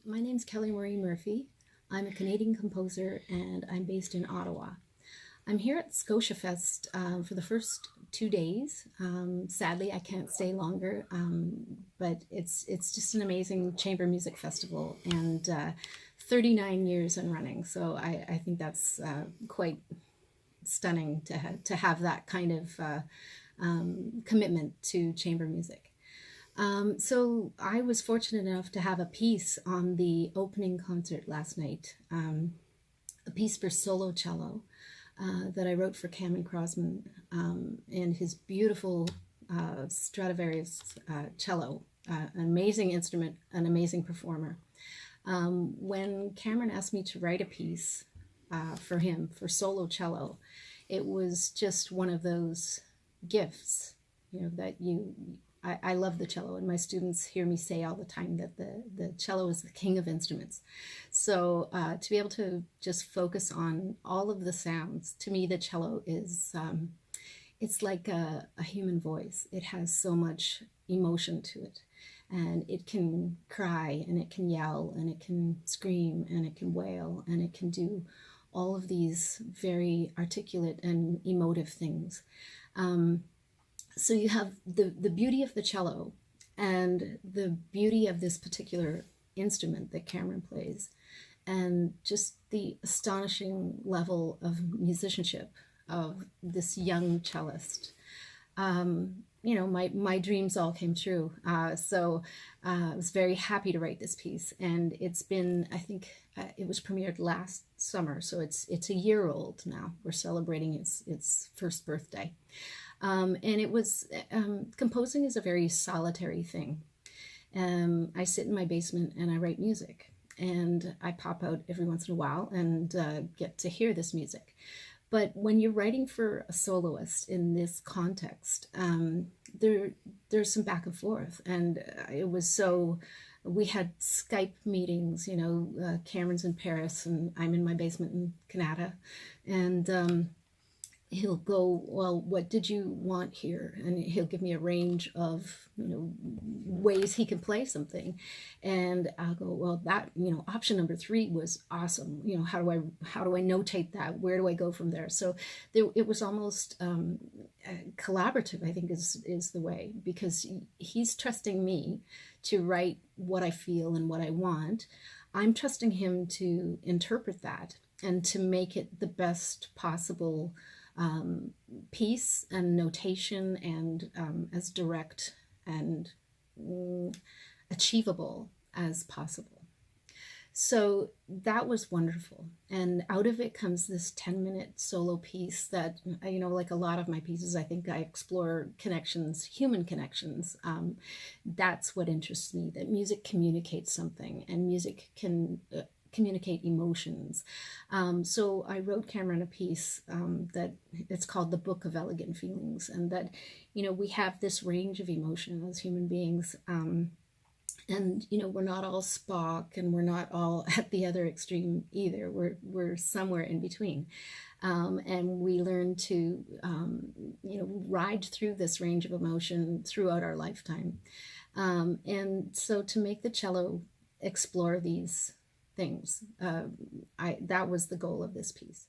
My name's Kelly Marie Murphy. I'm a Canadian composer and I'm based in Ottawa. I'm here at Scotia Fest for the first 2 days. Sadly, I can't stay longer, but it's just an amazing chamber music festival and 39 years and running. So I think that's quite stunning to have that kind of commitment to chamber music. So I was fortunate enough to have a piece on the opening concert last night, a piece for solo cello that I wrote for Cameron Crozman and his beautiful Stradivarius cello, an amazing instrument, an amazing performer. When Cameron asked me to write a piece for him for solo cello, it was just one of those gifts, that I love the cello, and my students hear me say all the time that the cello is the king of instruments. So to be able to just focus on all of the sounds, to me the cello is, it's like a human voice. It has so much emotion to it, and it can cry, and it can yell, and it can scream, and it can wail, and it can do all of these very articulate and emotive things. So you have the beauty of the cello and the beauty of this particular instrument that Cameron plays, and just the astonishing level of musicianship of this young cellist. My dreams all came true. So I was very happy to write this piece, and it's been, I think, it was premiered last summer, so it's a year old now. We're celebrating its first birthday. And it was, composing is a very solitary thing. I sit in my basement and I write music, and I pop out every once in a while and get to hear this music. But when you're writing for a soloist in this context, there's some back and forth, and it was so. We had Skype meetings, Cameron's in Paris and I'm in my basement in Canada, and he'll go, well, what did you want here? And he'll give me a range of, ways he can play something. And I'll go, well, that, option number 3 was awesome. How do I notate that? Where do I go from there? So it was almost collaborative, I think is the way, because he's trusting me to write what I feel and what I want. I'm trusting him to interpret that and to make it the best possible piece and notation, and as direct and achievable as possible. So that was wonderful. And out of it comes this 10-minute solo piece that, like a lot of my pieces, I think I explore connections, human connections. That's what interests me, that music communicates something, and music can communicate emotions. So I wrote Cameron a piece that it's called The Book of Elegant Feelings, and that, we have this range of emotion as human beings. And, we're not all Spock, and we're not all at the other extreme either. We're somewhere in between. And we learn to, ride through this range of emotion throughout our lifetime. And so to make the cello explore these things, that was the goal of this piece.